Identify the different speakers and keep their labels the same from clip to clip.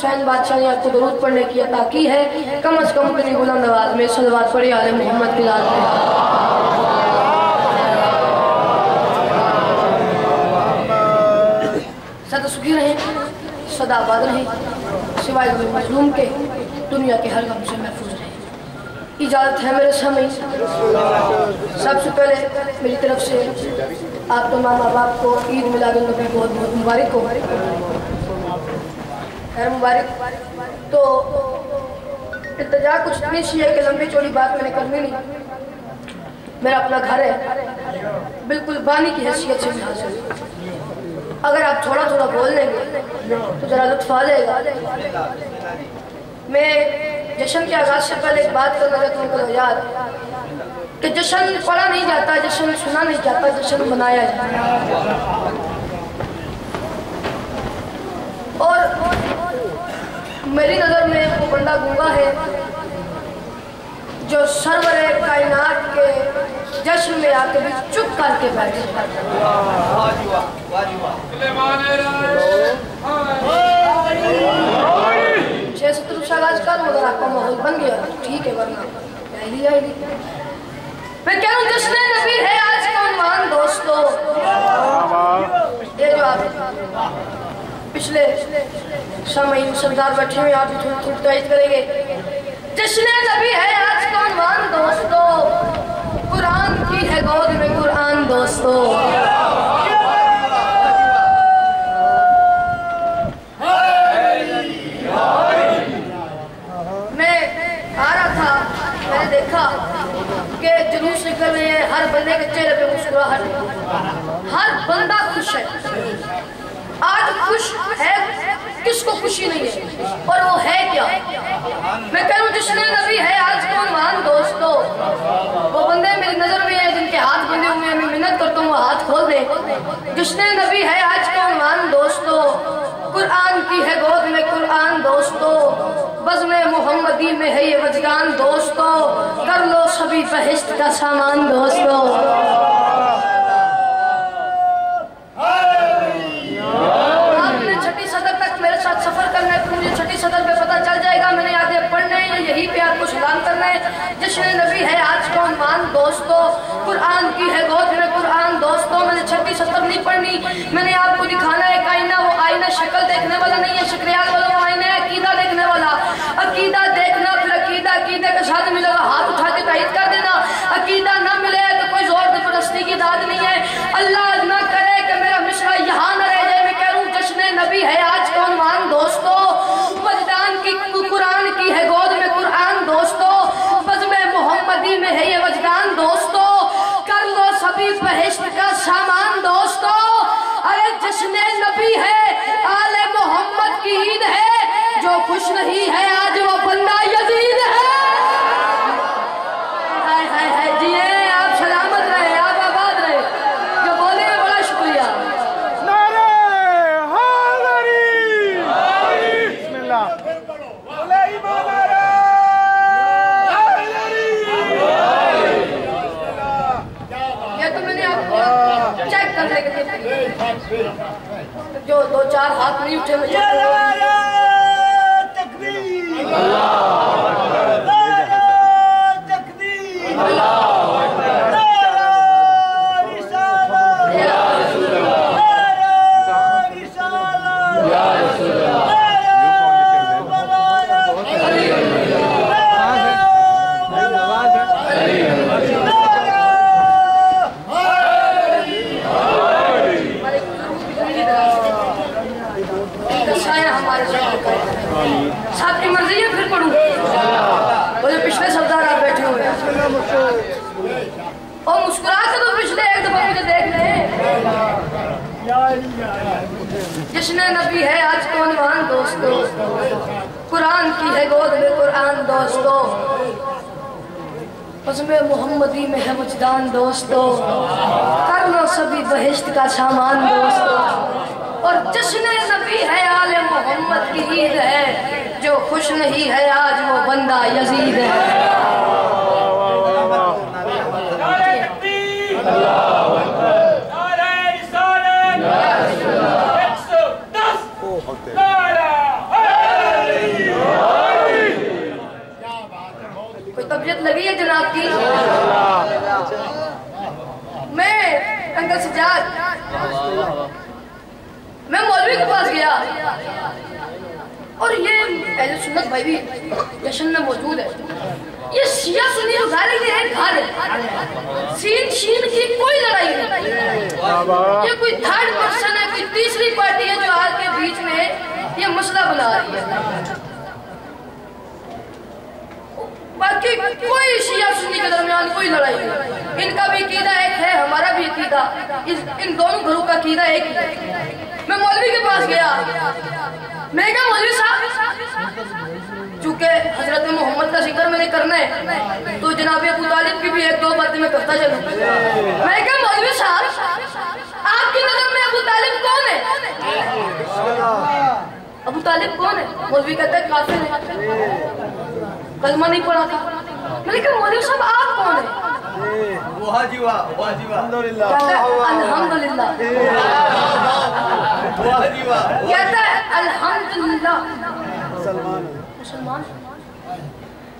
Speaker 1: हुसैन बादशाह ने आपको दरूद पढ़ने की अता की है, कम अज कम अपनी बुलंद आवाज में सलवात पढ़ी आले मोहम्मद की लाल में। सदा सुखी रहें, सदा आबाद रहें, सिवाय मजलूम के दुनिया के हर गम से महफूज रहें। इजाज़त है मेरे समय। सबसे पहले मेरी तरफ से आप तमाम माँ बाप को ईद मिलादुन नबी बहुत बहुत मुबारक हो, खैर मुबारक। तो इल्तिजा कुछ इतनी सी है कि लंबी चौड़ी बात मैंने करनी नहीं। मेरा अपना घर है, बिल्कुल बानी की हैसियत से मैं हाजिर। अगर आप थोड़ा थोड़ा बोल लेंगे तो जरा लुत्फ आ जाएगा। मैं जश्न के आगाज से पहले एक बात करना चाहता हूँ याद कि जश्न पढ़ा नहीं जाता, जश्न सुना नहीं जाता, जश्न मनाया जाता। और मेरी नज़र में वो बंदा गूंगा है जो सरवरे कायनात के जश्न में आके भी चुप करके बैठे। छह सत्तर साल का मगर आपका माहौल बन गया, ठीक है, वरना मैं कह रहा हूँ जश्न नबी है आज का उन्वान दोस्तों। ये जो आप पिछले समय सरदार बैठे हुए आप थोड़ी तारीफ करेंगे। जश्न नबी है आज का उन्वान दोस्तों, कुरान की है गोद में कुरान दोस्तों। मैं आ रहा था, मैंने देखा कि जुलूस निकल रहे हैं, हर बंदे के चेहरे पे मुस्कुराहट, हर बंदा खुश है। आज खुश है, किसको खुशी नहीं है, और वो है क्या? मैं कह रहा हूँ जश्न नबी है आज का उन्वान दोस्तों। वो बंदे मेरी नजर में है जिनके हाथ बंधे हुए हैं, मैं मिन्नत करता हूँ वो हाथ खोल दे। जश्न नबी है आज का उन्वान दोस्तों, कुरान की है गोद में कुरान दोस्तों, बज़्म मोहम्मदी में है ये वजदान दोस्तों, कर लो सभी बहिश्त का सामान दोस्तों। आपने छठी सदर तक मेरे साथ सफर करना है तो मुझे छठी सदर पे पता चल जाएगा मैंने आगे पढ़ना है, यही पे आपको सलाम करना है। जश्न नबी है आज का उन्वान दोस्तों, कुरान की है गोद में कुरान दोस्तों। मैंने छठी सदर नहीं पढ़नी, मैंने आपको दिखाना है आईना। वो आईना शक्ल देखने वाला नहीं है, शक्रियात वाला वो आईना है अकीदा देखने वाला। अकीदा देखना, फिर अकीदा अकीदे के साथ मिलेगा, हाथ उठा के तायद कर देना। अकीदा ना मिले तो कोई जोर जबरदस्ती की दाद नहीं है। अल्लाह ना करे कि मेरा मिसरा यहाँ न रह जाए। मैं कह रहा हूँ जश्न नबी है आज का उन्वान दोस्तों, वजदान की कुरान की है गोद में कुरान दोस्तों, बज़्म मोहम्मदी में है ये वजदान दोस्तों, कर लो सभी बहिश्त का सामान दोस्तों। अरे जश्न नबी है, आले मोहम्मद की ईद है, जो खुश नहीं है आज वो बंदा यजीद है। हाय हाय हाय जी, आप सलामत रहे, आप आबाद रहे, जो बोले बड़ा शुक्रिया। ये तो मैंने आपको चेक करने के लिए जो दो चार हाथ नहीं उठे मैं साहब की मर्जी है, फिर पढ़ूं। बोले पिछले सरदार आप बैठे हुए हैं और मुस्कुरा के तो पिछले एक दफा मुझे देख ले। जश्न नबी है आज का उन्वान दोस्तों, कुरान की है गोद में कुरान दोस्तों, बज़्म मोहम्मदी में है वजदान दोस्तों, कर लो सभी बहिश्त का सामान दोस्तों। और जश्न नबी है आले मोहम्मद की ईद है, जो खुश नहीं है आज वो बंदा यजीद है। है जनाब की। मैं अंकल सजाद, मैं मौलवी के पास गया और ये अहले सुन्नत भाई भी जश्न में मौजूद है। ये शिया सुन्नी जो घर है, ये एक घर है, सीन शीन की कोई लड़ाई नहीं। ये कोई थर्ड पर्सन है, कोई तीसरी पार्टी है जो आज के बीच में ये मसला बना रही है। बाकी कोई शिया सुन्नी के दरमियान कोई लड़ाई नहीं। इनका भी अकीदा एक है, हमारा भी अकीदा, इन दोनों घरों का अकीदा एक है। मैं मौलवी के पास गया, मैंने कहा मौलवी साहब, चूंकि हजरत मोहम्मद का जिक्र मैंने करना है तो जनाब अबू तालिब की भी एक दो बातें मैं करता चलूं। मैंने कहा मौलवी साहब, आपकी नजर में अबू तालिब कौन है? अबू तालिब कौन है? मौलवी कहता है काफिर है, कलमा नहीं पढ़ा था। मैंने कहा मौलवी साहब आप कौन है? अल्हम्दुलिल्लाह। कहता है अल्हम्दुलिल्लाह। मुसलमान?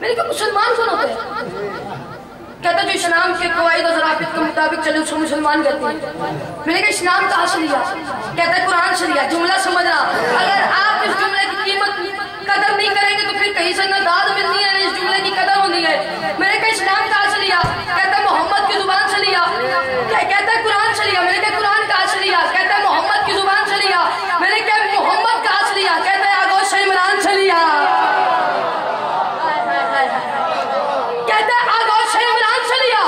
Speaker 1: मैंने कहा मुसलमान कौन होते हैं? कहता जो इस्लाम के कवायद और ज़राबित के मुताबिक चले उसको मुसलमान कहते हैं। मैंने कहा इस्लाम कहाँ से लिया? कहता है कुरान से लिया। जुमला समझना, अगर आप इस जुमले की कीमत कदर नहीं करेंगे तो फिर कहीं से न दाद मिलनी है न इस जुमले की कदर होनी है। मैंने कहा इस्लाम कहाँ से लिया? कहता है मोहम्मद की जुबान से लिया। कहता है कुरान से लिया। मैंने कहा कुरान कहाँ से लिया? कहता है मोहम्मद की जुबान से लिया। मैंने कहा मोहम्मद कहाँ से लिया? कहता है आगोश इमरान से लिया। कहता है आगोश इमरान से लिया।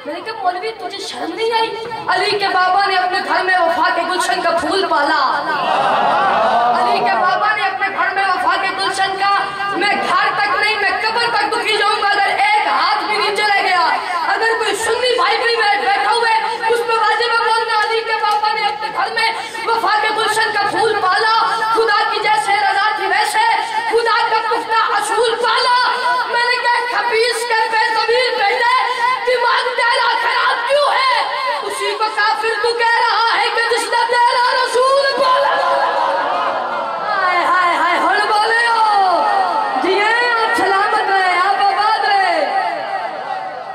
Speaker 1: मैंने कहा मौलवी तुझे शर्म नहीं आई? अली के बाबा ने अपने घर में वफा के गुलशन का फूल पाला। अली के बाबा ने अपने घर में वफा के गुलशन का, मैं घर तक नहीं मैं कब्र तक दुखी जाऊंगा अगर एक हाथ भी नीचे रह गया। अगर कोई सुन्नी भाई भी बैठा हुआ है उस पर वाजिब है बोलना अली के बाबा ने अपने घर में वफा के गुलशन का फूल पाला। खुदा की जैसे रजा थी वैसे खुदा का पुख्ता असूल पाला। मैंने कहा खबीस के बेज़मीर बेटे दिमाग तेरा खराब क्यों है? उसी को काफिर तू कह रहा है कि जिसने तेरा रसूल पाला। हाय हाय हाय हुन बोले हो जिए आप सलामत रहे, आप आबाद रहे।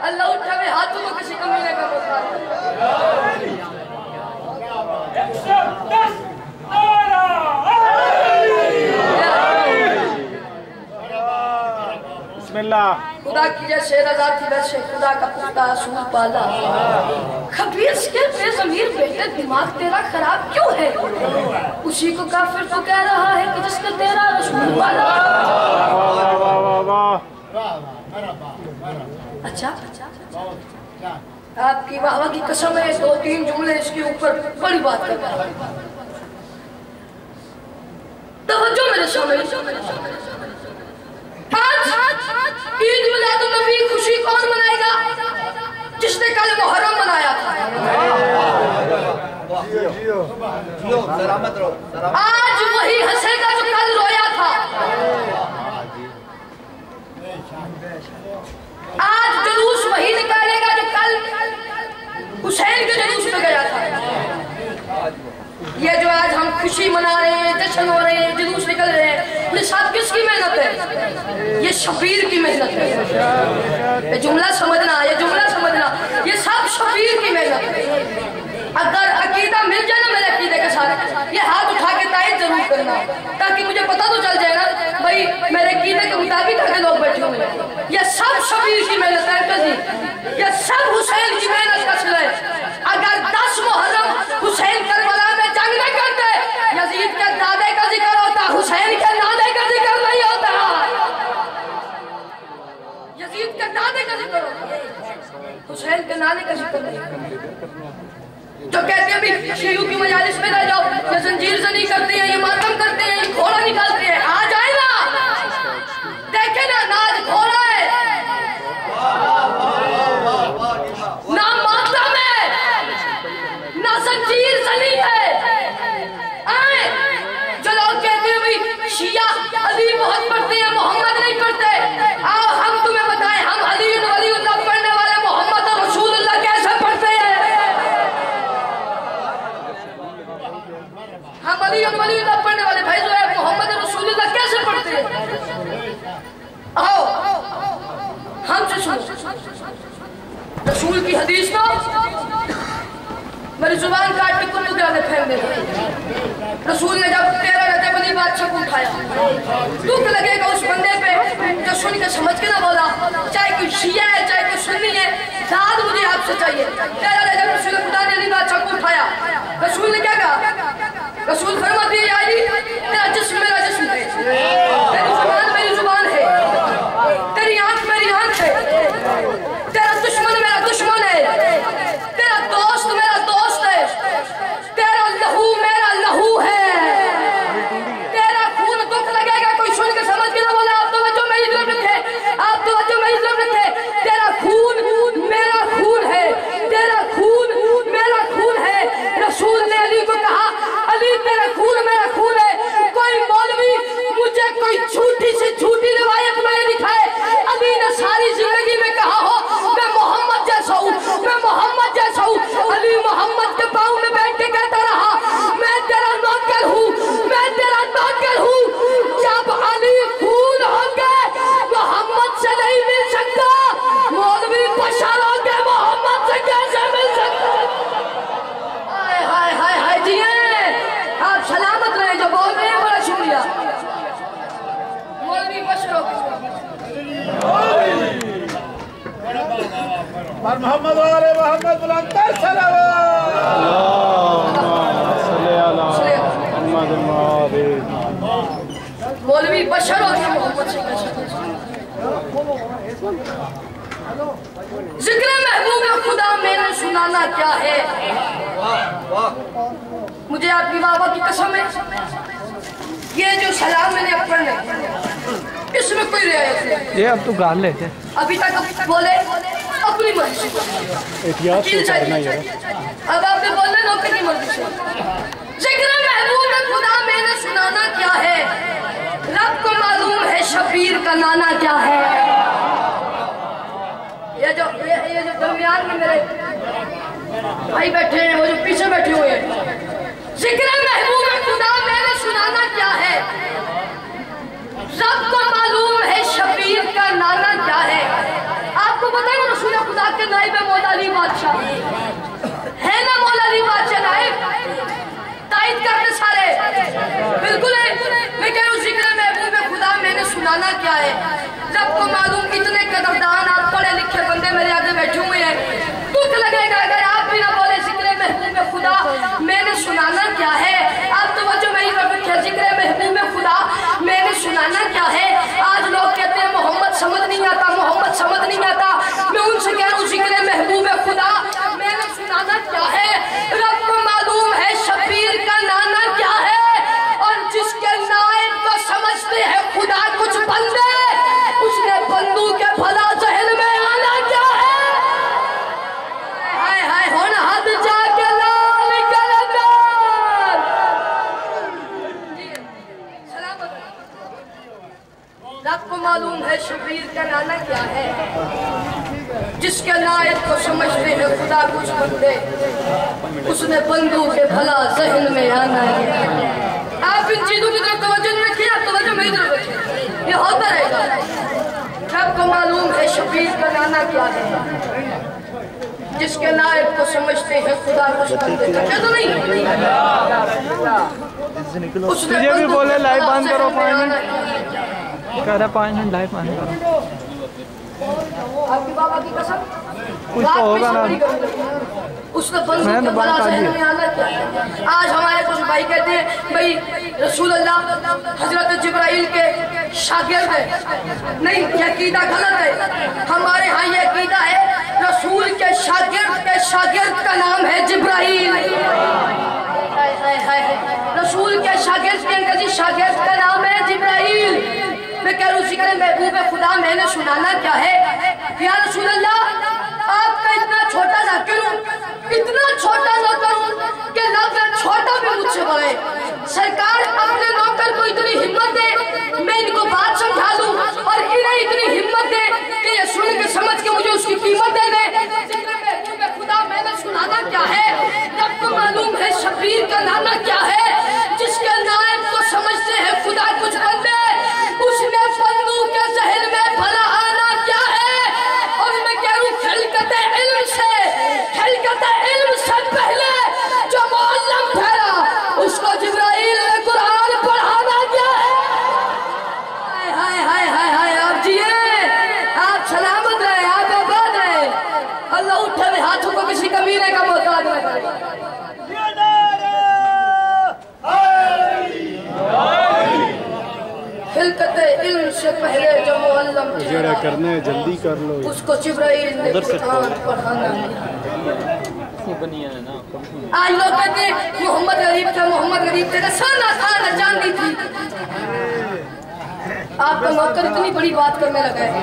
Speaker 1: अल्लाह उठावे हाथों में किसी कमीने का मौका। खुदा की जैसे रजा थी वैसे खुदा का पुख्ता असूल पाला। खबीस के बेज़मीर बेटे दिमाग तेरा खराब क्यों है? उसी को काफिर तो कह रहा है कि जिसने तेरा रसूल पाला। अच्छा आपकी वाह की कसम है, दो तीन जुमले इसके ऊपर बड़ी बात कर रहा है। तवज्जो मेरे सामने। ईद मिलादुन नबी खुशी कौन मनाएगा? जिसने कल मुहर्रम मनाया था। आज वही हंसेगा जो कल रोया था। आज जुलूस वही निकालेगा जो कल हुसैन के जुलूस में गया था। ये जो आज हम खुशी मना रहे हैं, जश्न हो रहे हैं, जुलूस निकल रहे हैं, ये सब किसकी मेहनत है? ये शबीर की मेहनत है। ये जुमला समझना, ये जुमला समझना, ये सब शबीर की मेहनत है। अगर अकीदा मिल जाए ना मेरे अकीदे के साथ, ये हाथ उठा के तायद जरूर करना ताकि मुझे पता तो चल जाए ना भाई मेरे अकीदे के मुताबिक आगे लोग बैठे हुए हैं। ये सब शबीर की मेहनत है जी, ये सब हुसैन की मेहनत का सिला है। अगर 10 मुहर्रम हुसैन करबला में जंग नहीं करते, यजीद के दादे का जिक्र होता, हुसैन के नाने का जिक्र नहीं होता। यजीद के दादे का जिक्र होता, हुसैन के नाने का जिक्र नहीं। जो कहते हैं भी शियू की मजालिस में रह जाओ, ये जंजीर जनी करते हैं, ये मातम करते हैं, ये घोड़ा निकालते हैं। आ जाए ना, देखे ना, नाज घोड़ा है ना मातम है ना जंजीर जनी है। आए जो लोग कहते हैं भाई शिया अली बहुत पढ़ते हैं, मोहम्मद नहीं पढ़ते, आओ हम तुम्हें बताएं हम अली वलीउल्लाह पढ़ने वाले मोहम्मद और रसूलुल्लाह कैसे पढ़ते हैं। हम अली वलीउल्लाह पढ़ने वाले भाई जो है मोहम्मद रसूल की हदीस तो मेरी जुबान काट के कुल्लू के आगे फेंक दे। रसूल ने जब 13 रजब बादशाह को उठाया, दुख लगेगा उस बंदे पे जो सुन के समझ के ना बोला, चाहे कोई शिया है चाहे कोई सुन्नी है, दाद मुझे आपसे चाहिए। 13 रजब रसूल खुदा ने अली बादशाह को उठाया। रसूल ने क्या कहा? रसूल फरमाते हैं अली तेरा जिस्म मेरा जिस्म है, तेरी जुबान मेरी जुबान है, तेरी आंख मेरी आंख है, तेरा दुश्मन मेरा दुश्मन है, तेरा दोस्त मेरा दोस्त है, तेरा लहू मेरा लहू है, तेरा खून दुख लगेगा कोई सुन के समझ के ना बोला। आप तो बच्चों मेरी तरफ रखे, आप तो बच्चों मेरी तरफ रखे, तेरा खून मेरा खून है, तेरा खून मेरा खून है। रसूल ने अली को कहा अली तेरा खून मेरा खून है। कोई मौलवी मुझे कोई झूठी से झूठी रिवायत में दिखाए अली ने सारी जिंदगी में कहा हो मैं मोहम्मद जैसा हूँ, मैं मोहम्मद जैसा हूँ। अली मोहम्मद के पाँव में बैठ के कहता रहा मैं तेरा नौकर हूँ, मैं तेरा नौकर हूँ। जब अली खून होंगे मोहम्मद से नहीं मिल सकता, मौलवी बशर होंगे मोहम्मद से कैसे मिल सकता? हाय हाय हाय हाय जी, आप सलामत रहे जो बोल रहे हैं, बड़ा शुक्रिया। मौलवी बशर
Speaker 2: और मोहम्मद वाले मोहम्मद बुलंद
Speaker 1: मौलवी बशर होते हैं मोहम्मद से। जिक्र महबूब खुदा मैंने सुनाना क्या है? मुझे आपकी बाबा की कसम है ये जो सलाम मैंने अब पढ़ने इसमें कोई रियायत नहीं।
Speaker 3: ये अब तो गाल लेते
Speaker 1: अभी तक बोले अपनी मर्जी से, अब आपने बोलना नौकर की मर्जी से। जिक्र महबूब खुदा मैंने सुनाना क्या है? रब को मालूम है शबीर का नाना क्या है। ये जो दरमियान में मेरे भाई बैठे हैं, वो जो पीछे बैठे हुए हैं, जिक्र महबूब खुदा मैंने सुनाना क्या है? रब को मालूम है शबीर का नाना क्या है। आपको पता है रसूल खुदा के नाइब है मौला अली बादशाह, है ना मौला अली बादशाह नाइब? तायद करते सारे बिल्कुल है। मैं कह रहा हूँ जिक्र महबूब खुदा मैंने सुनाना क्या है? रब को मालूम इतने कदरदान आप पढ़े लिखे बंदे मेरे आगे बैठे हुए हैं, दुख लगेगा अगर आप भी ना बोले जिक्र महबूब खुदा मैंने सुनाना क्या है। आप तो बच्चों मेरी रखिए जिक्र महबूब खुदा मैंने सुनाना क्या है। आज लोग कहते हैं मोहम्मद समझ नहीं आता, मोहम्मद समझ नहीं आता। मैं उनसे कह रहा हूँ जिक्र महबूब खुदा मैंने सुनाना क्या है? रब को मालूम है शबीर का नाना क्या है। और जिसके नायब को समझते हैं खुदा कुछ बंदे, उसने बंदू के भला जहन में आना क्या है? हाय हाय होना हद जाके लाल कलंदर। सलामत। रब को मालूम है शबीर का नाना क्या है। जिसके नायब को समझते हैं खुदा कुछ बंदे, उसने बंदू के भला जहन में आना है। आप इन चीजों की तरफ तवज्जो नहीं रखिए, आप तवज्जो मेरी तरफ रखिए, ये होता रहेगा। रब को मालूम है शबीर का नाना क्या है। जिसके नायब को समझते हैं खुदा कुछ बंदे, क्या तो नहीं
Speaker 3: तुझे भी बोले लाइव बंद करो 5 मिनट, कह रहा 5 मिनट लाइव बंद करो।
Speaker 1: आपकी बाबा की कसम
Speaker 3: कुछ तो होगा ना,
Speaker 1: उसने बंदूक के भला जहन में आना क्या। आज हमारे कुछ भाई कहते हैं भाई रसूल अल्लाह हजरत जिब्राइल के शागिर्द है। नहीं, ये अकीदा गलत है। हमारे यहाँ ये अकीदा है रसूल के शागिर्द का नाम है जिब्राइल। रसूल के शागिर्द के अंग्रेजी शागिर्द का नाम है जिब्राइल। मैं कह रहा हूँ जिक्र महबूब खुदा मैंने सुनाना क्या है? या रसूल अल्लाह आपका इतना छोटा जाकिर हूँ, इतना छोटा नौकर हूँ कि नौकर छोटा भी मुझसे बड़े। सरकार अपने नौकर को इतनी हिम्मत दे मैं इनको बात समझा दूं और इन्हें इतनी हिम्मत दे कि ये सुन के समझ के मुझे उसकी कीमत दे दे। जिक्र महबूब खुदा मैंने सुनाना क्या है? रब को मालूम है शबीर का नाना क्या है। जिसके नायब को समझते हैं खुदा कुछ बंदे, उसने बंदू के जहन में भला आना क्या है। और मैं कह रहा हूँ खिलकते इल्म से खिलकते इल्म से पहले जो मुअल्लम
Speaker 4: जेड़ा करना है जल्दी कर लो।
Speaker 1: उसको जिब्राइल ने कुरान पढ़ाना। आज लोग कहते हैं मोहम्मद गरीब था, मोहम्मद गरीब तेरा सोना था न चांदी थी। आपका नौकर इतनी बड़ी बात करने लगा है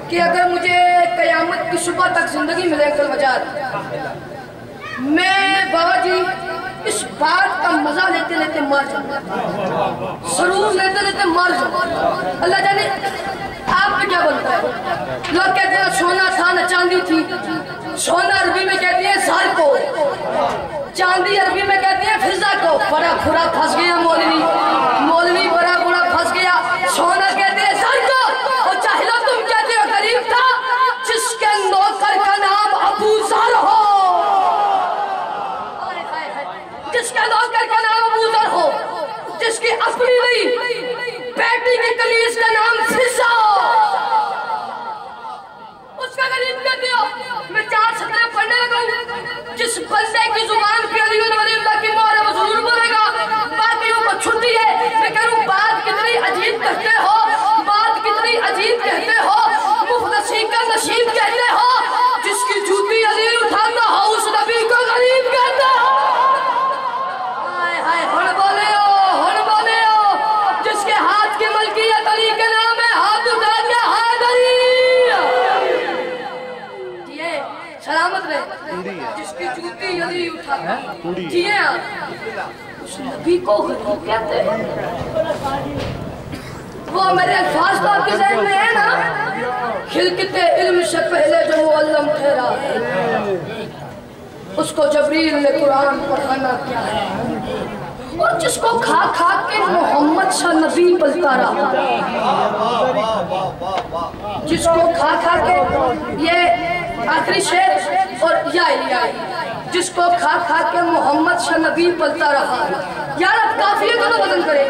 Speaker 1: कि अगर मुझे कयामत की सुबह तक जिंदगी मिले अंकल वजाद, मैं बाबा जी इस बात का मजा लेते लेते मर जाऊं, सरूर लेते लेते मर जाऊं। अल्लाह जाने आप पे क्या बनता है। लोग कहते हैं सोना था न चांदी थी। सोना अरबी में कहती है ज़र को, चांदी अरबी में कहती है फिजा को। बड़ा बुरा फंस गया मौलवी, मौलवी बड़ा बुरा फंस गया। सोना कहते हैं ज़र को और चाहिए तुम कहते हो गरीब था जिसके नौकर का नाम अबू ज़र हो, जिसका नौकर का नाम अबू ज़र हो, जिसकी अपनी नहीं बेटी की कलीस का नाम फिजा हो, उसका गरीब कहते हो। मैं 4 सतरें पढ़ने लगा। जिस बंदे की जुबान पे अली वलील्लाह की मोहर है वो जरूर बोलेगा, बाकियों को छुट्टी है। मैं कह रहा हूं बात कितनी अजीब करते हो, बात कितनी अजीब कहते हो। मुफलसी का नसीब कहते हो, जिसकी जूती अली उठाता हो उस नबी को गरीब कहते हो। हाय हाय हुण बोले हो, जिसके हाथ की मलकियत अली के नाम है, हाथ उठा के हैदरी सलामत रहे। जिसकी जूती यदि उठाता जिए आप उस नबी को गरीब कहते हैं। वो मेरे अल्फाज तो आपके ज़हन में है ना। खिलकते इल्म से पहले जो मुअल्लम ठहरा है उसको जबरील ने कुरान पढ़ाना क्या है। और जिसको खा खा के मोहम्मद सा नबी पलता रहा, जिसको खा खा के ये आखिरी शेर और या जिसको खा खा के मोहम्मद सा नबी पलता रहा। यार अब काफिये को तो वजन करे,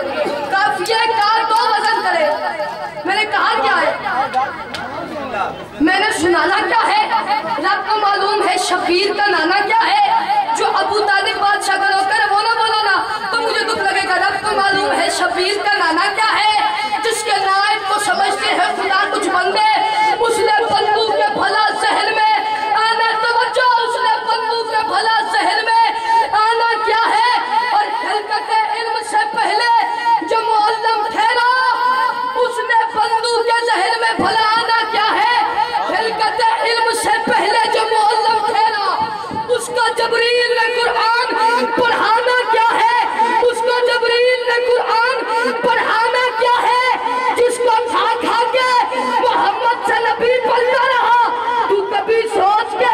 Speaker 1: काफिये का तो वजन करे। मैंने कहा क्या है, मैंने सुनाना क्या है। रब को मालूम है शबीर का नाना क्या है। जो अबू तालिब बादशाह का नौकर है वो ना बोलो ना तो मुझे दुख लगेगा। रब को मालूम है शबीर का नाना क्या है। जिसके नायब को समझते हैं खुदा कुछ बंदे, उसने बंदूक के भला शहर में आना, तवज्जो, उसने बंदूक के भला शहर में आना क्या है। और खिलकत इल्म से पहले जो मुअल्लम ठहरा उसने बंदूक के शहर में भला आना क्या है। खिलकत इल्म से पहले जो मुअल्लम ठहरा उसका जबरील ने कुरान पढ़ाना क्या है। उसको जबरील ने कुरान पढ़ाना क्या है। जिसको खा खा के मोहम्मद से नबी पलता रहा, तू कभी सोच के